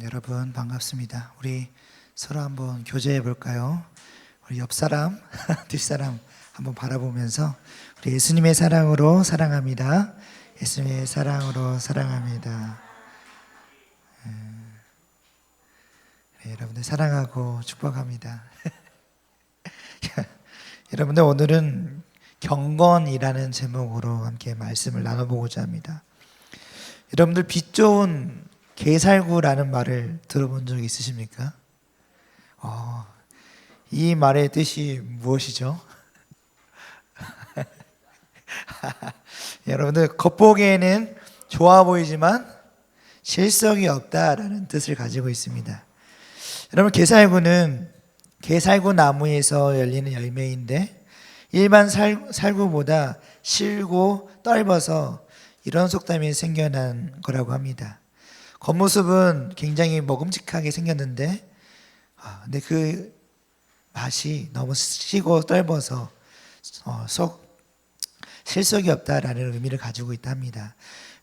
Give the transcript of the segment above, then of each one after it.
여러분 반갑습니다. 우리 서로 한번 교제해 볼까요? 우리 옆 사람, 뒷 사람 한번 바라보면서 우리 예수님의 사랑으로 사랑합니다. 예수님의 사랑으로 사랑합니다. 네, 여러분들 사랑하고 축복합니다. 여러분들 오늘은 경건이라는 제목으로 함께 말씀을 나눠보고자 합니다. 여러분들 빛 좋은 개살구라는 말을 들어본 적 있으십니까? 이 말의 뜻이 무엇이죠? 여러분들 겉보기에는 좋아 보이지만 실속이 없다라는 뜻을 가지고 있습니다. 여러분 개살구는 개살구 나무에서 열리는 열매인데 일반 살구보다 실고 떫어서 이런 속담이 생겨난 거라고 합니다. 겉모습은 굉장히 먹음직하게 생겼는데 근데 그 맛이 너무 시고 떫어서 속 실속이 없다라는 의미를 가지고 있다 합니다.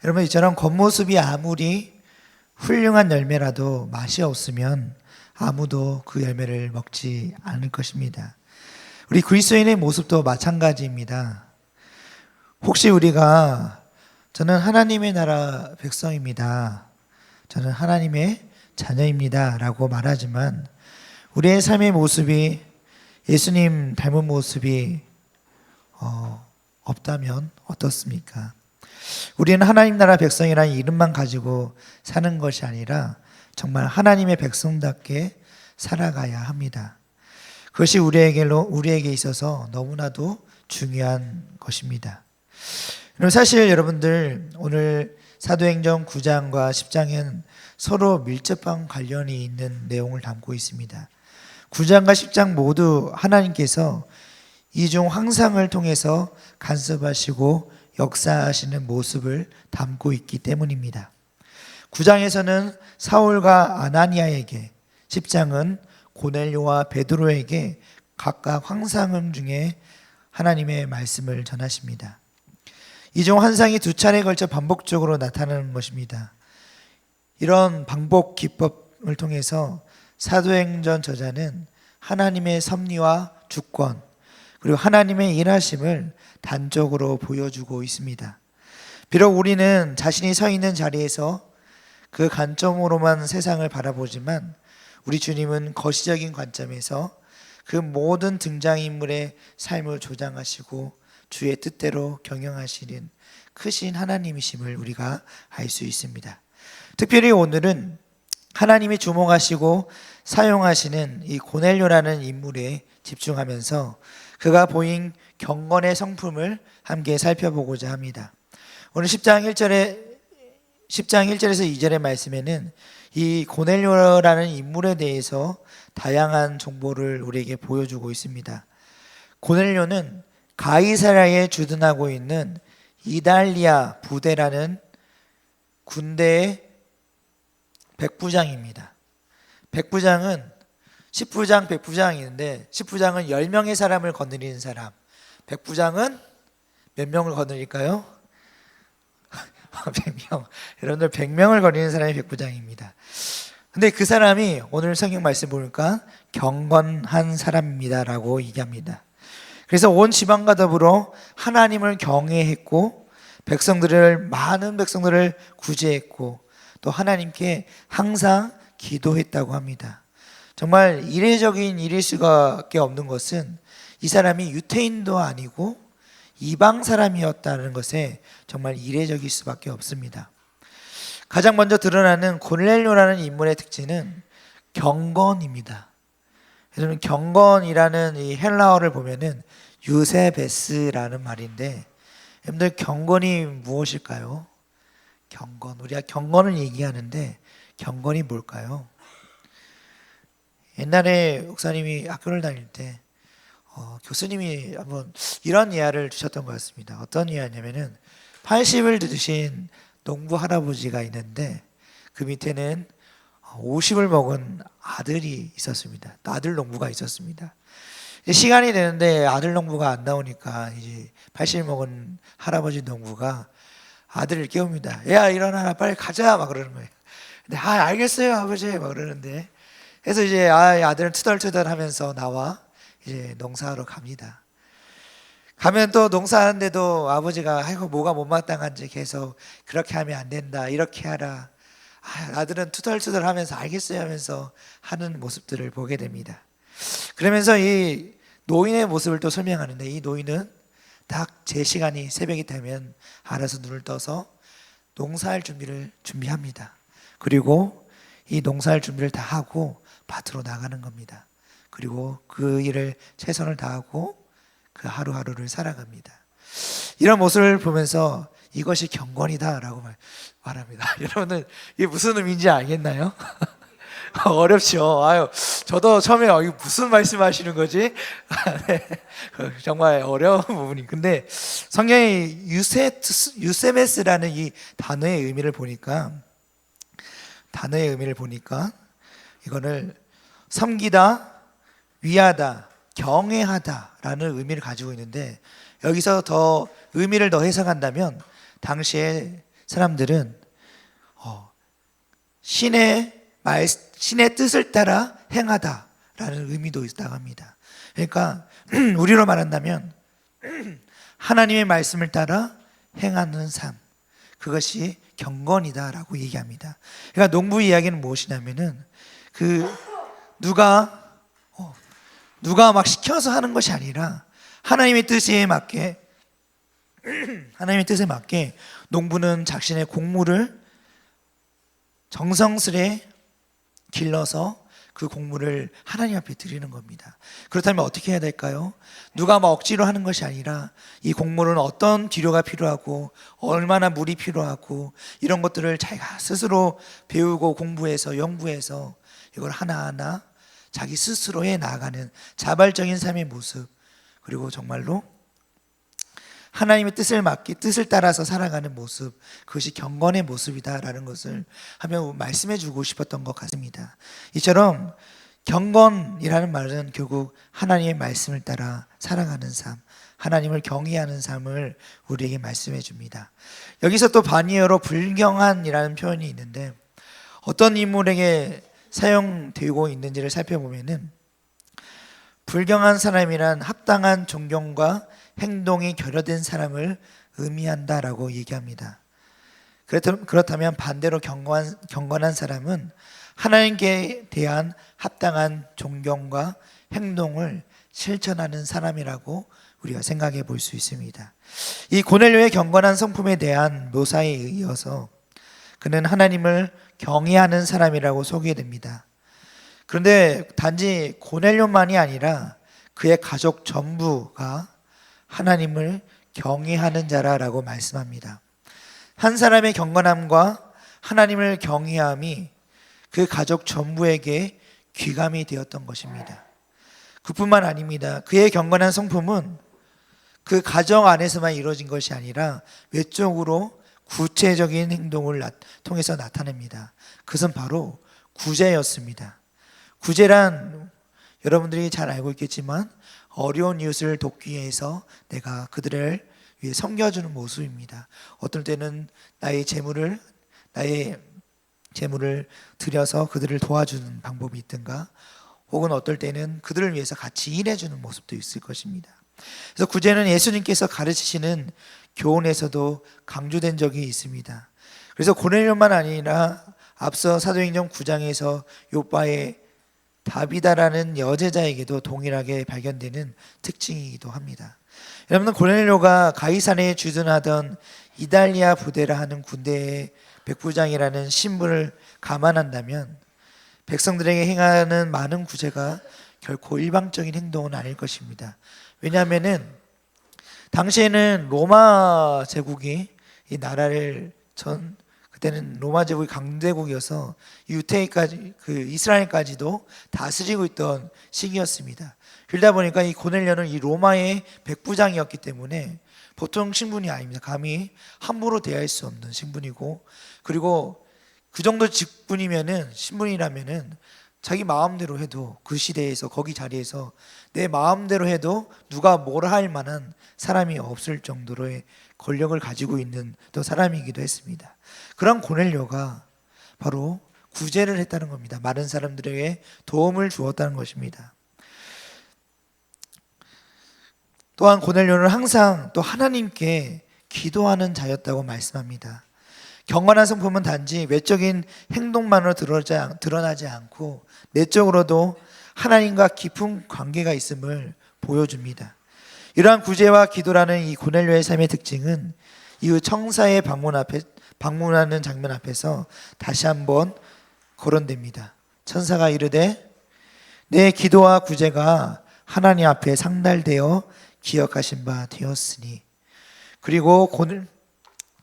여러분 이처럼 겉모습이 아무리 훌륭한 열매라도 맛이 없으면 아무도 그 열매를 먹지 않을 것입니다. 우리 그리스도인의 모습도 마찬가지입니다. 혹시 우리가 저는 하나님의 나라 백성입니다, 저는 하나님의 자녀입니다 라고 말하지만 우리의 삶의 모습이 예수님 닮은 모습이 없다면 어떻습니까? 우리는 하나님 나라 백성이라는 이름만 가지고 사는 것이 아니라 정말 하나님의 백성답게 살아가야 합니다. 그것이 우리에게 있어서 너무나도 중요한 것입니다. 사실 여러분들 오늘 사도행전 9장과 10장은 서로 밀접한 관련이 있는 내용을 담고 있습니다. 9장과 10장 모두 하나님께서 이중 황상을 통해서 간섭하시고 역사하시는 모습을 담고 있기 때문입니다. 9장에서는 사울과 아나니아에게, 10장은 고넬료와 베드로에게 각각 황상 중에 하나님의 말씀을 전하십니다. 이중 환상이 두 차례에 걸쳐 반복적으로 나타나는 것입니다. 이런 반복 기법을 통해서 사도행전 저자는 하나님의 섭리와 주권 그리고 하나님의 일하심을 단적으로 보여주고 있습니다. 비록 우리는 자신이 서 있는 자리에서 그 관점으로만 세상을 바라보지만 우리 주님은 거시적인 관점에서 그 모든 등장인물의 삶을 조장하시고 주의 뜻대로 경영하시는 크신 하나님이심을 우리가 알 수 있습니다. 특별히 오늘은 하나님이 주목하시고 사용하시는 이 고넬료라는 인물에 집중하면서 그가 보인 경건의 성품을 함께 살펴보고자 합니다. 오늘 10장 1절에서 2절의 말씀에는 이 고넬료라는 인물에 대해서 다양한 정보를 우리에게 보여주고 있습니다. 고넬료는 가이사랴에 주둔하고 있는 이달리아 부대라는 군대의 백부장입니다. 백부장은 10부장, 백부장이 있는데 10부장은 10명의 사람을 거느리는 사람, 백부장은 몇 명을 거느릴까요? 100명. 여러분들 100명을 거느리는 사람이 백부장입니다. 근데 그 사람이 오늘 성경 말씀 보니까 경건한 사람입니다 라고 얘기합니다. 그래서 온 지방과 더불어 하나님을 경외했고 많은 백성들을 구제했고 또 하나님께 항상 기도했다고 합니다. 정말 이례적인 일일 수밖에 없는 것은 이 사람이 유태인도 아니고 이방 사람이었다는 것에 정말 이례적일 수밖에 없습니다. 가장 먼저 드러나는 고넬료라는 인물의 특징은 경건입니다. 여러분 경건이라는 이 헬라어를 보면은 유세베스라는 말인데 여러분들 경건이 무엇일까요? 경건, 우리가 경건을 얘기하는데 경건이 뭘까요? 옛날에 목사님이 학교를 다닐 때 교수님이 한번 이런 예화를 주셨던 것 같습니다. 어떤 예화냐면은 80을 드신 농부 할아버지가 있는데 그 밑에는 50을 먹은 아들이 있었습니다. 아들 농부가 있었습니다. 시간이 되는데 아들 농부가 안 나오니까 이제 80을 먹은 할아버지 농부가 아들을 깨웁니다. 야 일어나라 빨리 가자 막 그러는 거예요. 네, 알겠어요 아버지 막 그러는데, 그래서 이제 아들은 투덜투덜하면서 나와 이제 농사하러 갑니다. 가면 또 농사하는데도 아버지가 아이고 뭐가 못마땅한지 계속 그렇게 하면 안 된다 이렇게 하라. 아들은 투덜투덜하면서 알겠어요 하면서 하는 모습들을 보게 됩니다. 그러면서 이 노인의 모습을 또 설명하는데, 이 노인은 딱 제 시간이 새벽이 되면 알아서 눈을 떠서 농사할 준비를 준비합니다. 그리고 이 농사할 준비를 다 하고 밭으로 나가는 겁니다. 그리고 그 일을 최선을 다하고 그 하루하루를 살아갑니다. 이런 모습을 보면서 이것이 경건이다라고 말합니다. 여러분들 이게 무슨 의미인지 알겠나요? 어렵죠. 저도 처음에 이거 무슨 말씀하시는 거지? 네, 정말 어려운 부분이. 근데 성경의 유세메스라는 이 단어의 의미를 보니까 이거를 섬기다, 위하다, 경외하다라는 의미를 가지고 있는데, 여기서 더 의미를 더 해석한다면 당시에 사람들은 신의 뜻을 따라 행하다라는 의미도 있다고 합니다. 그러니까 우리로 말한다면 하나님의 말씀을 따라 행하는 삶, 그것이 경건이다라고 얘기합니다. 그러니까 농부 이야기는 무엇이냐면은 누가 막 시켜서 하는 것이 아니라 하나님의 뜻에 맞게 농부는 자신의 곡물을 정성스레 길러서 그 곡물을 하나님 앞에 드리는 겁니다. 그렇다면 어떻게 해야 될까요? 누가 막 억지로 하는 것이 아니라 이 곡물은 어떤 비료가 필요하고 얼마나 물이 필요하고 이런 것들을 자기가 스스로 배우고 공부해서 연구해서 이걸 하나하나 자기 스스로 해 나가는 자발적인 삶의 모습, 그리고 정말로 하나님의 뜻을 따라서 살아가는 모습, 그것이 경건의 모습이다라는 것을 하며 말씀해 주고 싶었던 것 같습니다. 이처럼 경건이라는 말은 결국 하나님의 말씀을 따라 살아가는 삶, 하나님을 경외하는 삶을 우리에게 말씀해 줍니다. 여기서 또 반이어로 불경한이라는 표현이 있는데, 어떤 인물에게 사용되고 있는지를 살펴보면은, 불경한 사람이란 합당한 존경과 행동이 결여된 사람을 의미한다라고 얘기합니다. 그렇다면 반대로 경건한 사람은 하나님께 대한 합당한 존경과 행동을 실천하는 사람이라고 우리가 생각해 볼 수 있습니다. 이 고넬료의 경건한 성품에 대한 묘사에 이어서 그는 하나님을 경외하는 사람이라고 소개됩니다. 그런데 단지 고넬료만이 아니라 그의 가족 전부가 하나님을 경외하는 자라라고 말씀합니다. 한 사람의 경건함과 하나님을 경외함이 그 가족 전부에게 귀감이 되었던 것입니다. 그뿐만 아닙니다. 그의 경건한 성품은 그 가정 안에서만 이루어진 것이 아니라 외적으로 구체적인 행동을 통해서 나타냅니다. 그것은 바로 구제였습니다. 구제란 여러분들이 잘 알고 있겠지만 어려운 이웃을 돕기 위해서 내가 그들을 위해 섬겨주는 모습입니다. 어떨 때는 나의 재물을 들여서 그들을 도와주는 방법이 있든가, 혹은 어떨 때는 그들을 위해서 같이 일해주는 모습도 있을 것입니다. 그래서 구제는 예수님께서 가르치시는 교훈에서도 강조된 적이 있습니다. 그래서 고넬료만 아니라 앞서 사도행전 9장에서 욥바의 다비다라는 여제자에게도 동일하게 발견되는 특징이기도 합니다. 여러분은 고넬료가 가이사랴에 주둔하던 이달리아 부대라 하는 군대의 백부장이라는 신분을 감안한다면 백성들에게 행하는 많은 구제가 결코 일방적인 행동은 아닐 것입니다. 왜냐하면은 당시에는 로마 제국이 이 나라를 그때는 로마 제국이 강대국이어서 유태인까지 이스라엘까지도 다스리고 있던 시기였습니다. 그러다 보니까 이 고넬료는 이 로마의 백부장이었기 때문에 보통 신분이 아닙니다. 감히 함부로 대할 수 없는 신분이고, 그리고 그 정도 직분이면은, 신분이라면은 자기 마음대로 해도, 그 시대에서 거기 자리에서 내 마음대로 해도 누가 뭐라 할 만한 사람이 없을 정도로의 권력을 가지고 있는 또 사람이기도 했습니다. 그런 고넬료가 바로 구제를 했다는 겁니다. 많은 사람들에게 도움을 주었다는 것입니다. 또한 고넬료는 항상 또 하나님께 기도하는 자였다고 말씀합니다. 경건한 성품은 단지 외적인 행동만으로 드러나지 않고 내적으로도 하나님과 깊은 관계가 있음을 보여줍니다. 이러한 구제와 기도라는 이 고넬료의 삶의 특징은 이후 청사의 방문하는 장면 앞에서 다시 한번 거론됩니다. 천사가 이르되 내 기도와 구제가 하나님 앞에 상달되어 기억하신 바 되었으니. 그리고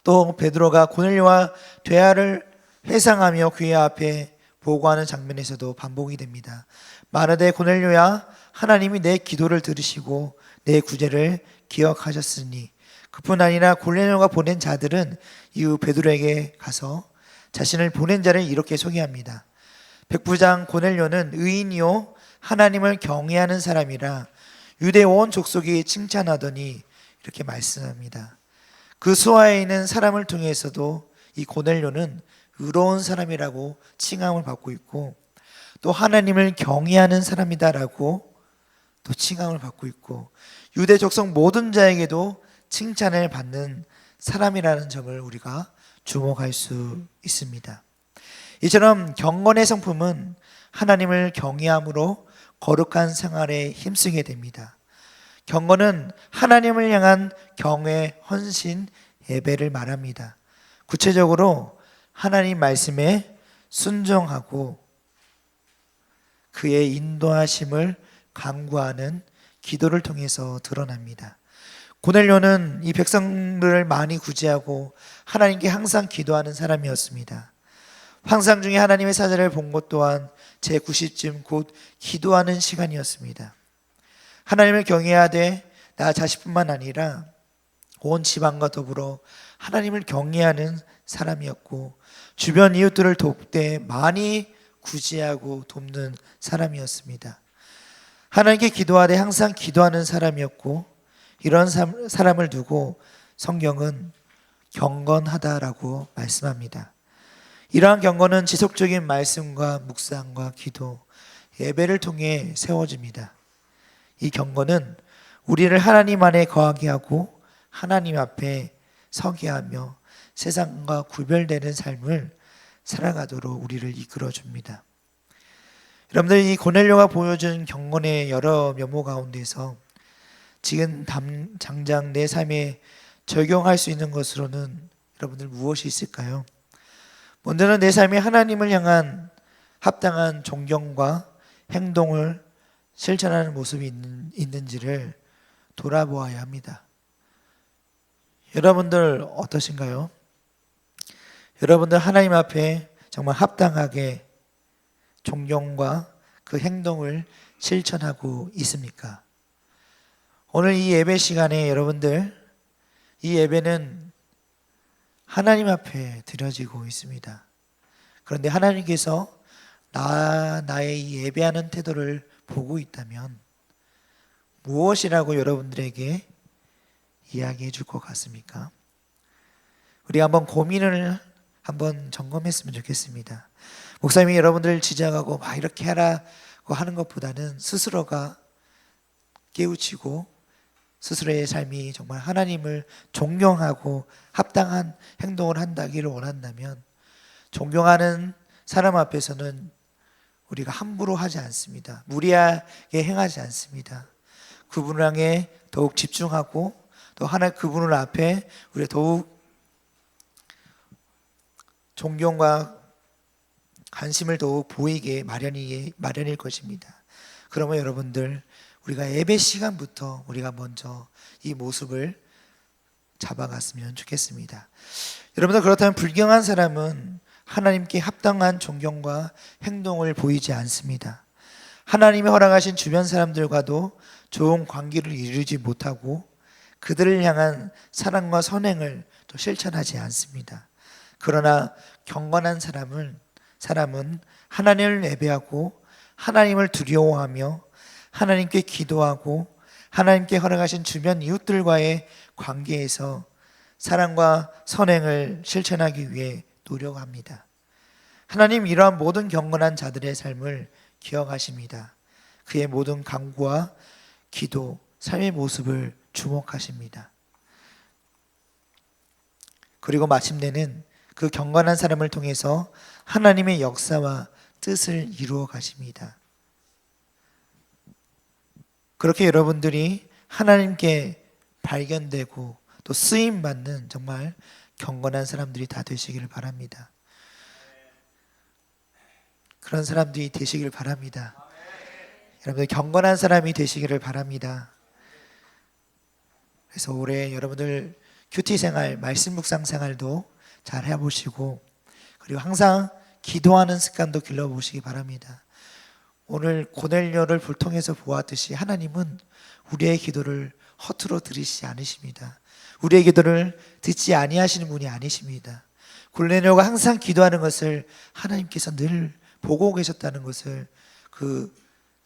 또 베드로가 고넬료와 대화를 회상하며 그의 앞에 보고하는 장면에서도 반복이 됩니다. 마르되 고넬료야, 하나님이 내 기도를 들으시고 내 구제를 기억하셨으니. 그뿐 아니라 고넬료가 보낸 자들은 이후 베드로에게 가서 자신을 보낸 자를 이렇게 소개합니다. 백부장 고넬료는 의인이요 하나님을 경외하는 사람이라 유대 온 족속이 칭찬하더니, 이렇게 말씀합니다. 그 수하에 있는 사람을 통해서도 이 고넬료는 의로운 사람이라고 칭함을 받고 있고, 또 하나님을 경외하는 사람이다라고 또 칭함을 받고 있고, 유대 족속 모든 자에게도 칭찬을 받는 사람이라는 점을 우리가 주목할 수 있습니다. 이처럼 경건의 성품은 하나님을 경외함으로 거룩한 생활에 힘쓰게 됩니다. 경건은 하나님을 향한 경외, 헌신, 예배를 말합니다. 구체적으로 하나님 말씀에 순종하고 그의 인도하심을 간구하는 기도를 통해서 드러납니다. 고넬료는 이 백성들을 많이 구제하고 하나님께 항상 기도하는 사람이었습니다. 환상 중에 하나님의 사자를 본 것 또한 제90쯤 곧 기도하는 시간이었습니다. 하나님을 경외하되 나 자신뿐만 아니라 온 집안과 더불어 하나님을 경외하는 사람이었고, 주변 이웃들을 돕되 많이 구제하고 돕는 사람이었습니다. 하나님께 기도하되 항상 기도하는 사람이었고, 이런 사람을 두고 성경은 경건하다라고 말씀합니다. 이러한 경건은 지속적인 말씀과 묵상과 기도, 예배를 통해 세워집니다. 이 경건은 우리를 하나님 안에 거하게 하고 하나님 앞에 서게 하며 세상과 구별되는 삶을 살아가도록 우리를 이끌어줍니다. 여러분들, 이 고넬료가 보여준 경건의 여러 면모 가운데서 지금 당장 내 삶에 적용할 수 있는 것으로는 여러분들 무엇이 있을까요? 먼저는 내 삶에 하나님을 향한 합당한 존경과 행동을 실천하는 모습이 있는지를 돌아보아야 합니다. 여러분들 어떠신가요? 여러분들 하나님 앞에 정말 합당하게 존경과 그 행동을 실천하고 있습니까? 오늘 이 예배 시간에 여러분들, 이 예배는 하나님 앞에 드려지고 있습니다. 그런데 하나님께서 나의 이 예배하는 태도를 보고 있다면 무엇이라고 여러분들에게 이야기해 줄 것 같습니까? 우리 한번 고민을 한번 점검했으면 좋겠습니다. 목사님이 여러분들을 지적하고 막 이렇게 하라고 하는 것보다는 스스로가 깨우치고 스스로의 삶이 정말 하나님을 존경하고 합당한 행동을 한다기를 원한다면, 존경하는 사람 앞에서는 우리가 함부로 하지 않습니다. 무리하게 행하지 않습니다. 그분을 향해 더욱 집중하고 또 그분을 앞에 우리 더욱 존경과 관심을 더욱 보이게 마련일 것입니다. 그러면 여러분들, 우리가 예배 시간부터 우리가 먼저 이 모습을 잡아갔으면 좋겠습니다. 여러분들, 그렇다면 불경한 사람은 하나님께 합당한 존경과 행동을 보이지 않습니다. 하나님이 허락하신 주변 사람들과도 좋은 관계를 이루지 못하고 그들을 향한 사랑과 선행을 또 실천하지 않습니다. 그러나 경건한 사람은 하나님을 예배하고 하나님을 두려워하며 하나님께 기도하고 하나님께 허락하신 주변 이웃들과의 관계에서 사랑과 선행을 실천하기 위해 노력합니다. 하나님 이러한 모든 경건한 자들의 삶을 기억하십니다. 그의 모든 간구와 기도, 삶의 모습을 주목하십니다. 그리고 마침내는 그 경건한 사람을 통해서 하나님의 역사와 뜻을 이루어 가십니다. 그렇게 여러분들이 하나님께 발견되고 또 쓰임받는 정말 경건한 사람들이 다 되시기를 바랍니다. 그런 사람들이 되시기를 바랍니다. 여러분들 경건한 사람이 되시기를 바랍니다. 그래서 올해 여러분들 큐티 생활, 말씀 묵상 생활도 잘 해보시고, 그리고 항상 기도하는 습관도 길러보시기 바랍니다. 오늘 고넬료를 통해서 보았듯이 하나님은 우리의 기도를 허투루 들으시지 않으십니다. 우리의 기도를 듣지 아니하시는 분이 아니십니다. 고넬료가 항상 기도하는 것을 하나님께서 늘 보고 계셨다는 것을 그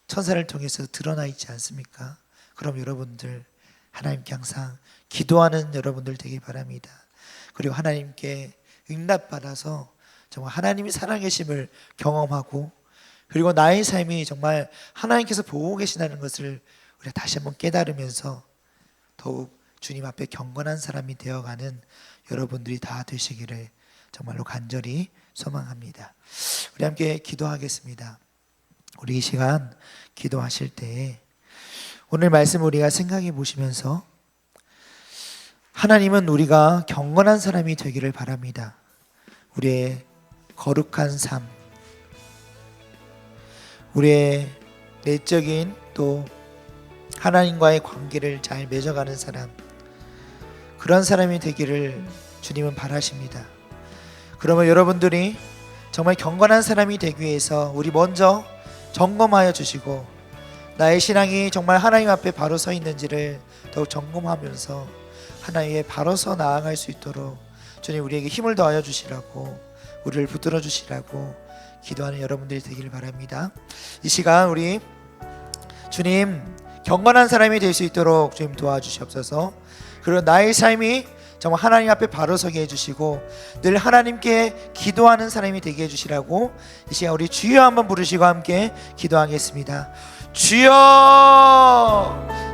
천사를 통해서 드러나 있지 않습니까? 그럼 여러분들 하나님께 항상 기도하는 여러분들 되길 바랍니다. 그리고 하나님께 응답받아서 정말 하나님이 살아계심을 경험하고, 그리고 나의 삶이 정말 하나님께서 보고 계시다는 것을 우리가 다시 한번 깨달으면서 더욱 주님 앞에 경건한 사람이 되어가는 여러분들이 다 되시기를 정말로 간절히 소망합니다. 우리 함께 기도하겠습니다. 우리 이 시간 기도하실 때 오늘 말씀 우리가 생각해 보시면서 하나님은 우리가 경건한 사람이 되기를 바랍니다. 우리의 거룩한 삶, 우리의 내적인 또 하나님과의 관계를 잘 맺어가는 사람, 그런 사람이 되기를 주님은 바라십니다. 그러면 여러분들이 정말 경건한 사람이 되기 위해서 우리 먼저 점검하여 주시고, 나의 신앙이 정말 하나님 앞에 바로 서 있는지를 더욱 점검하면서 하나님의 바로 서 나아갈 수 있도록 주님 우리에게 힘을 더하여 주시라고, 우리를 붙들어 주시라고 기도하는 여러분들이 되기를 바랍니다. 이 시간 우리 주님 경건한 사람이 될 수 있도록 주님 도와주시옵소서. 그리고 나의 삶이 정말 하나님 앞에 바로 서게 해주시고 늘 하나님께 기도하는 사람이 되게 해주시라고 이 시간 우리 주여 한번 부르시고 함께 기도하겠습니다. 주여,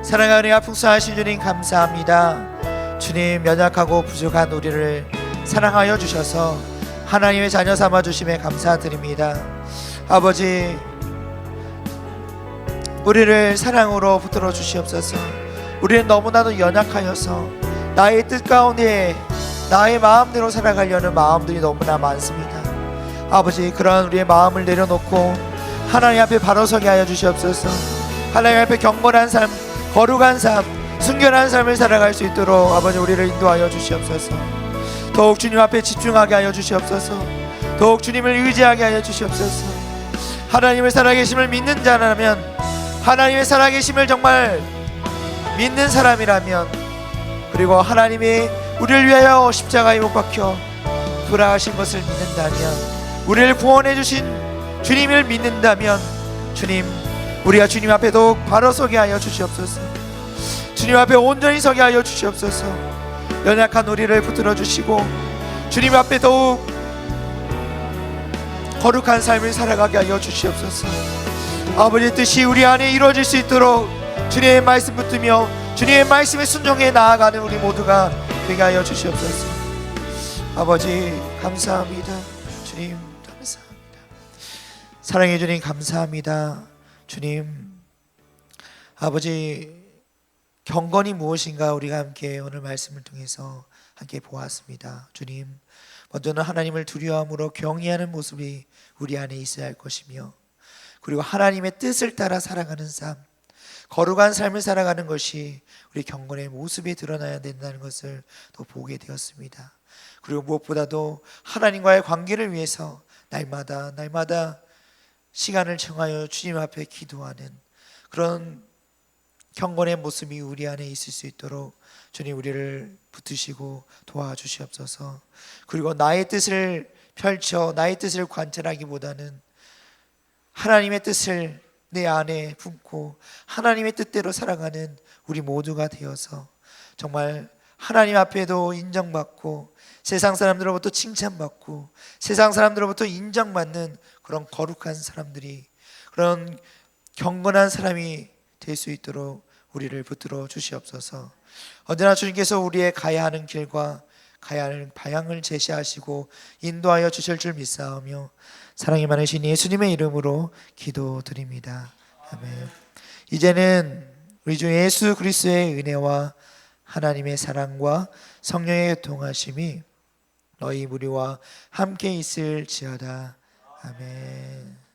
사랑하는 아풍수하신 주님 감사합니다. 주님 연약하고 부족한 우리를 사랑하여 주셔서 하나님의 자녀 삼아 주심에 감사드립니다. 아버지, 우리를 사랑으로 붙들어 주시옵소서. 우리는 너무나도 연약하여서 나의 뜻 가운데 나의 마음대로 살아가려는 마음들이 너무나 많습니다. 아버지, 그러한 우리의 마음을 내려놓고 하나님 앞에 바로 서게 하여 주시옵소서. 하나님 앞에 경건한 삶, 거룩한 삶, 순결한 삶을 살아갈 수 있도록 아버지 우리를 인도하여 주시옵소서. 더욱 주님 앞에 집중하게 하여 주시옵소서. 더욱 주님을 의지하게 하여 주시옵소서. 하나님의 살아계심을 믿는 자라면, 하나님의 살아계심을 정말 믿는 사람이라면, 그리고 하나님이 우리를 위하여 십자가에 못 박혀 돌아가신 것을 믿는다면, 우리를 구원해 주신 주님을 믿는다면, 주님, 우리가 주님 앞에 더욱 바로 서게 하여 주시옵소서. 주님 앞에 온전히 서게 하여 주시옵소서. 연약한 우리를 붙들어 주시고 주님 앞에 더욱 거룩한 삶을 살아가게 하여 주시옵소서. 아버지의 뜻이 우리 안에 이루어질 수 있도록 주님의 말씀 붙들며 주님의 말씀에 순종해 나아가는 우리 모두가 되게 하여 주시옵소서. 아버지 감사합니다. 주님 감사합니다. 사랑해 주님 감사합니다. 주님, 아버지 경건이 무엇인가 우리가 함께 오늘 말씀을 통해서 함께 보았습니다. 주님, 먼저는 하나님을 두려워함으로 경외하는 모습이 우리 안에 있어야 할 것이며, 그리고 하나님의 뜻을 따라 살아가는 삶, 거룩한 삶을 살아가는 것이 우리 경건의 모습에 드러나야 된다는 것을 또 보게 되었습니다. 그리고 무엇보다도 하나님과의 관계를 위해서 날마다 시간을 정하여 주님 앞에 기도하는 그런 경건의 모습이 우리 안에 있을 수 있도록 주님 우리를 붙드시고 도와주시옵소서. 그리고 나의 뜻을 펼쳐 나의 뜻을 관찰하기보다는 하나님의 뜻을 내 안에 품고 하나님의 뜻대로 살아가는 우리 모두가 되어서 정말 하나님 앞에도 인정받고 세상 사람들로부터 칭찬받고 세상 사람들로부터 인정받는 그런 거룩한 사람들이, 그런 경건한 사람이 될 수 있도록 우리를 붙들어 주시옵소서. 언제나 주님께서 우리의 가야 하는 길과 가야 하는 방향을 제시하시고 인도하여 주실 줄 믿사오며 사랑이 많으신 예수님의 이름으로 기도드립니다. 아멘. 이제는 우리 주 예수 그리스도의 은혜와 하나님의 사랑과 성령의 동하심이 너희 무리와 함께 있을지어다. 아멘.